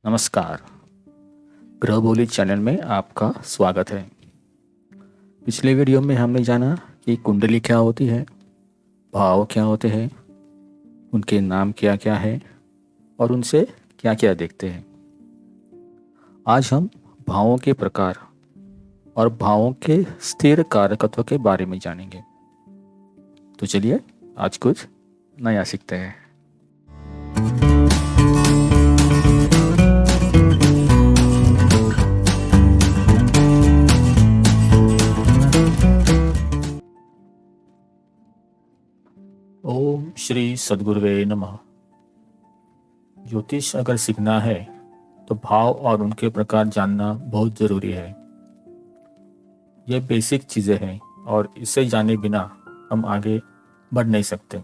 नमस्कार। ग्रह बोली चैनल में आपका स्वागत है। पिछले वीडियो में हमने जाना कि कुंडली क्या होती है, भाव क्या होते हैं, उनके नाम क्या क्या है और उनसे क्या क्या देखते हैं। आज हम भावों के प्रकार और भावों के स्थिर कारकत्व के बारे में जानेंगे। तो चलिए आज कुछ नया सीखते हैं। ओम श्री सद्गुरुवे नमः। ज्योतिष अगर सीखना है तो भाव और उनके प्रकार जानना बहुत ज़रूरी है। ये बेसिक चीज़ें हैं और इसे जाने बिना हम आगे बढ़ नहीं सकते।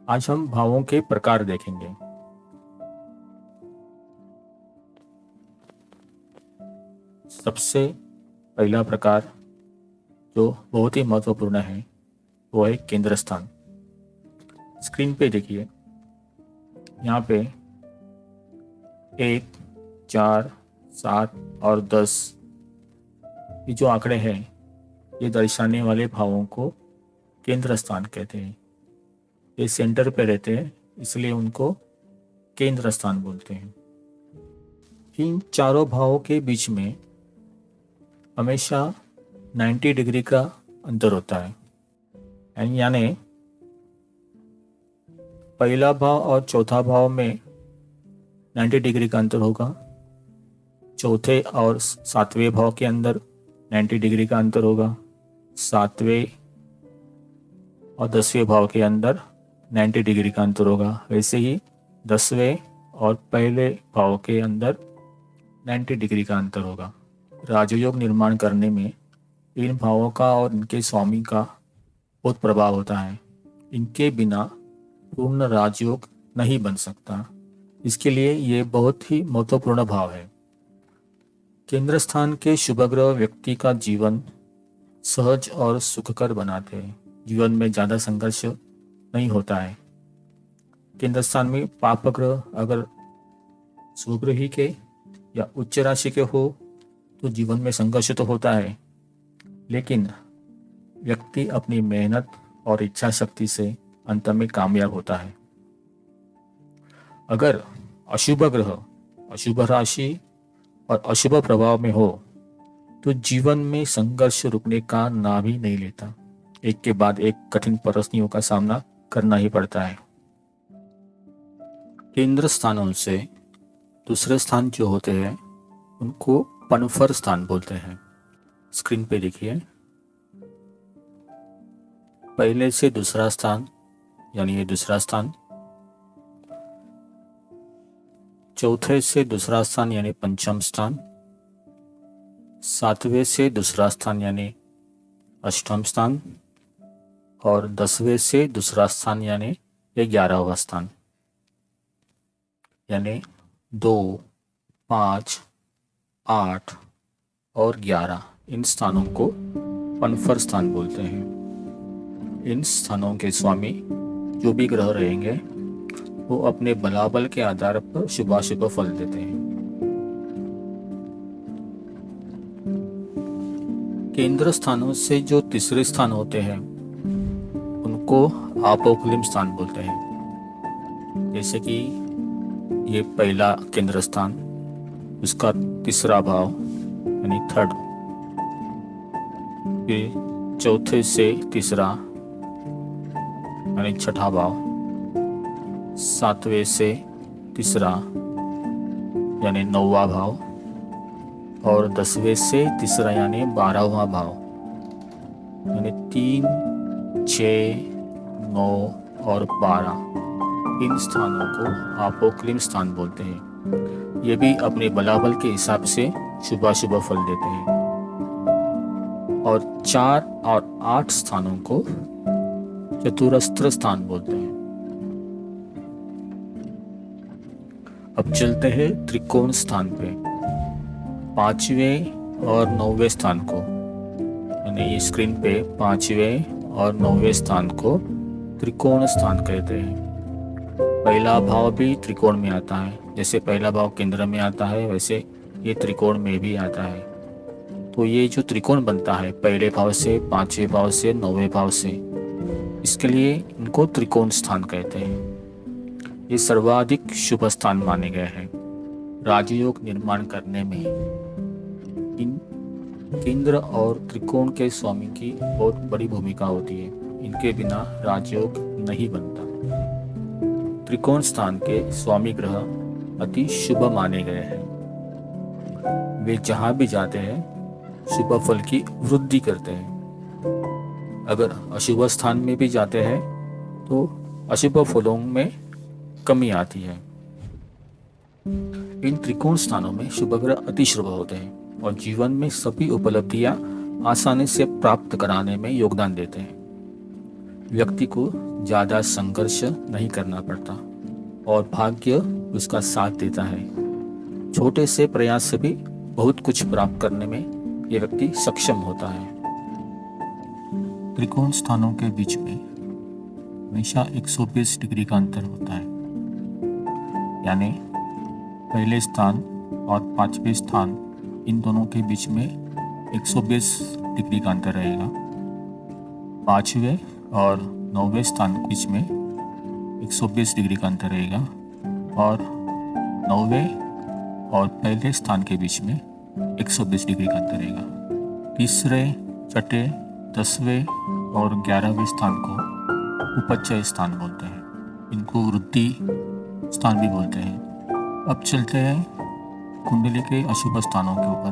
आज हम भावों के प्रकार देखेंगे। सबसे पहला प्रकार जो बहुत ही महत्वपूर्ण है वो है केंद्र स्थान। स्क्रीन पे देखिए, यहाँ पे 1, 4, 7 और 10 ये जो आंकड़े हैं ये दर्शाने वाले भावों को केंद्र स्थान कहते हैं। ये सेंटर पे रहते हैं इसलिए उनको केंद्र स्थान बोलते हैं। इन चारों भावों के बीच में हमेशा 90 डिग्री का अंतर होता है। यानी पहला भाव और चौथा भाव में 90 डिग्री का अंतर होगा, चौथे और सातवें भाव के अंदर 90 डिग्री का अंतर होगा, सातवें और 10वें भाव के अंदर 90 डिग्री का अंतर होगा। वैसे ही 10वें और पहले भाव के अंदर 90 डिग्री का अंतर होगा। राजयोग निर्माण करने में इन भावों का और इनके स्वामी का बहुत प्रभाव होता है। इनके बिना पूर्ण राजयोग नहीं बन सकता, इसके लिए ये बहुत ही महत्वपूर्ण भाव है। केंद्र स्थान के शुभ ग्रह व्यक्ति का जीवन सहज और सुखकर बनाते हैं। जीवन में ज़्यादा संघर्ष नहीं होता है। केंद्र स्थान में पाप ग्रह अगर स्वग्रही के या उच्च राशि के हो तो जीवन में संघर्ष तो होता है, लेकिन व्यक्ति अपनी मेहनत और इच्छा शक्ति से अंत में कामयाब होता है। अगर अशुभ ग्रह अशुभ राशि और अशुभ प्रभाव में हो तो जीवन में संघर्ष रुकने का नाम ही नहीं लेता। एक के बाद एक कठिन परिस्थितियों का सामना करना ही पड़ता है। केंद्र स्थानों से दूसरे स्थान जो होते हैं उनको पनफर स्थान बोलते हैं। स्क्रीन पे देखिए, पहले से दूसरा स्थान यानी ये दूसरा स्थान, चौथे से दूसरा स्थान यानी पंचम स्थान, सातवें से दूसरा स्थान यानी अष्टम स्थान और 10वें से दूसरा स्थान यानी 11वां स्थान। यानी 2, 5, 8 और 11 इन स्थानों को पनफर स्थान बोलते हैं। इन स्थानों के स्वामी जो भी ग्रह रहेंगे वो अपने बलाबल के आधार पर शुभाशुभ फल देते हैं। केंद्र स्थानों से जो तीसरे स्थान होते हैं उनको आपोक्लिम स्थान बोलते हैं। जैसे कि ये पहला केंद्र स्थान, उसका तीसरा भाव यानी थर्ड, फिर चौथे से तीसरा यानी छठा भाव, सातवें से तीसरा यानी 9वां भाव और 10वें से तीसरा यानी 12वां भाव। यानी 3, 6, 9 और 12 इन स्थानों को आपोक्लिम स्थान बोलते हैं। ये भी अपने बलाबल के हिसाब से शुभाशुभ फल देते हैं। और 4 और 8 स्थानों को चतुरस्त्र स्थान बोलते हैं। अब चलते हैं त्रिकोण स्थान पे। 5वें और 9वें स्थान को, यानी इस स्क्रीन पे 5वें और 9वें स्थान को त्रिकोण स्थान कहते हैं। पहला भाव भी त्रिकोण में आता है। जैसे पहला भाव केंद्र में आता है, वैसे ये त्रिकोण में भी आता है। तो ये जो त्रिकोण बनता है पहले भाव से, पांचवें भाव से, नौवें भाव से, इसके लिए इनको त्रिकोण स्थान कहते हैं। ये सर्वाधिक शुभ स्थान माने गए हैं। राजयोग निर्माण करने में इन केंद्र और त्रिकोण के स्वामी की बहुत बड़ी भूमिका होती है। इनके बिना राजयोग नहीं बनता। त्रिकोण स्थान के स्वामी ग्रह अति शुभ माने गए हैं। वे जहां भी जाते हैं शुभ फल की वृद्धि करते हैं। अगर अशुभ स्थान में भी जाते हैं तो अशुभ फलों में कमी आती है। इन त्रिकोण स्थानों में शुभ ग्रह अति शुभ होते हैं और जीवन में सभी उपलब्धियां आसानी से प्राप्त कराने में योगदान देते हैं। व्यक्ति को ज्यादा संघर्ष नहीं करना पड़ता और भाग्य उसका साथ देता है। छोटे से प्रयास से भी बहुत कुछ प्राप्त करने में यह व्यक्ति सक्षम होता है। त्रिकोण स्थानों के बीच में हमेशा 120 डिग्री का अंतर होता है। यानी पहले स्थान और पांचवें स्थान, इन दोनों के बीच में 120 डिग्री का अंतर रहेगा। पांचवें और नौवें स्थान के बीच में 120 डिग्री का अंतर रहेगा और नौवें और पहले स्थान के बीच में 120 डिग्री का अंतर रहेगा। तीसरे, छठे, 10वें और 11वें स्थान को उपचय स्थान बोलते हैं। इनको वृद्धि स्थान भी बोलते हैं। अब चलते हैं कुंडली के अशुभ स्थानों के ऊपर।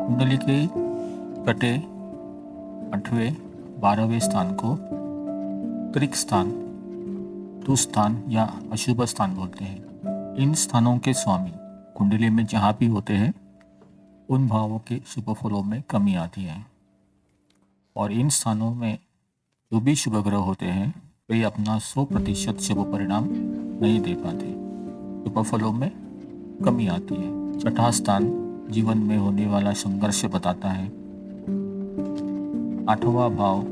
कुंडली के छठे, 8वें, 12वें स्थान को त्रिक स्थान, दुस्थान या अशुभ स्थान बोलते हैं। इन स्थानों के स्वामी कुंडली में जहाँ भी होते हैं उन भावों के शुभ फलों में कमी आती है और इन स्थानों में जो भी शुभ ग्रह होते हैं वे अपना 100% शुभ परिणाम नहीं दे पाते। शुभ फलों में कमी आती है। छठा स्थान जीवन में होने वाला संघर्ष बताता है। 8वां भाव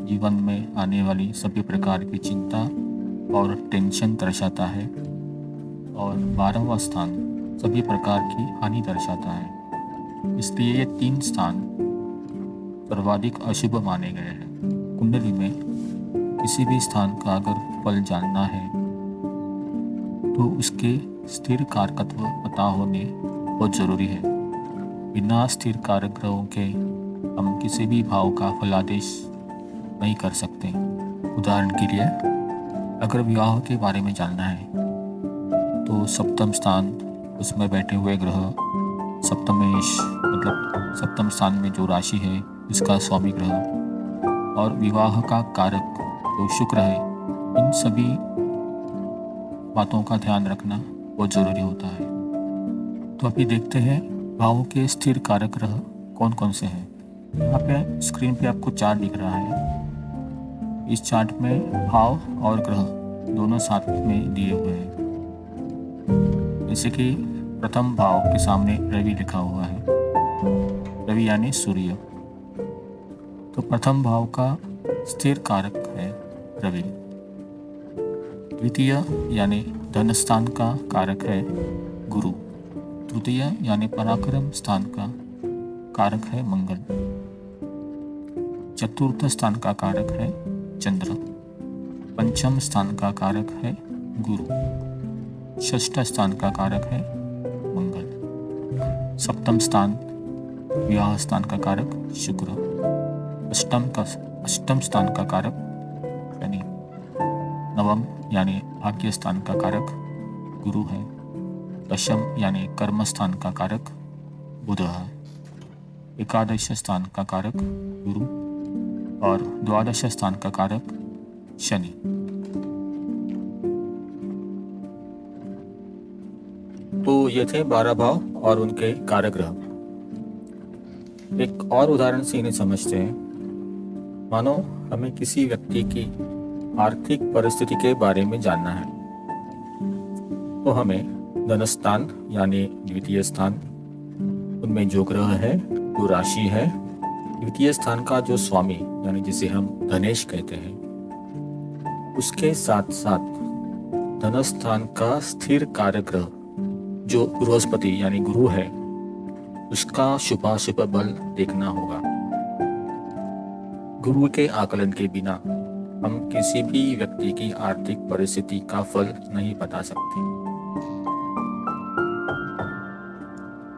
जीवन में आने वाली सभी प्रकार की चिंता और टेंशन दर्शाता है और 12वां स्थान सभी प्रकार की हानि दर्शाता है। इसलिए ये 3 स्थान सर्वाधिक अशुभ माने गए हैं। कुंडली में किसी भी स्थान का अगर फल जानना है तो उसके स्थिर कारकत्व पता होने बहुत जरूरी है। बिना स्थिर कारक ग्रहों के हम किसी भी भाव का फलादेश नहीं कर सकते। उदाहरण के लिए अगर विवाह के बारे में जानना है तो सप्तम स्थान, उसमें बैठे हुए ग्रह सप्तमेश, मतलब सप्तम स्थान में जो राशि है इसका स्वामी ग्रह, और विवाह का कारक जो शुक्र है, इन सभी बातों का ध्यान रखना बहुत जरूरी होता है। तो अभी देखते हैं भावों के स्थिर कारक ग्रह कौन कौन से हैं। यहाँ पे स्क्रीन पे आपको चार्ट दिख रहा है। इस चार्ट में भाव और ग्रह दोनों साथ में दिए हुए हैं। जैसे कि प्रथम भाव के सामने रवि लिखा हुआ है, रवि यानी सूर्य। तो प्रथम भाव का स्थिर कारक है रवि। द्वितीय यानी धन स्थान का कारक है गुरु। तृतीय यानी पराक्रम स्थान का कारक है मंगल। चतुर्थ स्थान का कारक है चंद्र। पंचम स्थान का कारक है गुरु। षष्ठ स्थान का कारक है मंगल। सप्तम स्थान विवाह स्थान का कारक शुक्र। अष्टम स्थान का कारक शनि। नवम यानी भाग्य स्थान का कारक गुरु है। दशम यानी कर्म स्थान का कारक बुध है। एकादश स्थान का कारक गुरु और द्वादश स्थान का कारक शनि। तो ये थे 12 भाव और उनके कारक ग्रह। एक और उदाहरण से इन्हें समझते हैं। मानो हमें किसी व्यक्ति की आर्थिक परिस्थिति के बारे में जानना है तो हमें धन स्थान यानी द्वितीय स्थान, उनमें जो ग्रह है, जो राशि है, द्वितीय स्थान का जो स्वामी यानी जिसे हम धनेश कहते हैं, उसके साथ साथ धन स्थान का स्थिर कार्य ग्रह जो बृहस्पति यानी गुरु है, उसका शुभाशुभ बल देखना होगा। गुरु के आकलन के बिना हम किसी भी व्यक्ति की आर्थिक परिस्थिति का फल नहीं बता सकते।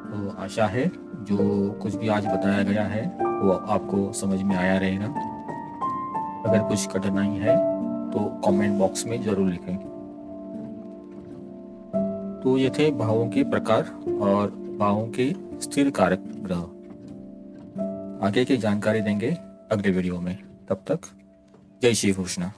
तो आशा है जो कुछ भी आज बताया गया है वो आपको समझ में आया रहेगा। अगर कुछ कठिनाई है तो कमेंट बॉक्स में जरूर लिखें। तो ये थे भावों के प्रकार और भावों के स्थिर कारक ग्रह। आगे की जानकारी देंगे अगले वीडियो में। तब तक जय श्री कृष्ण।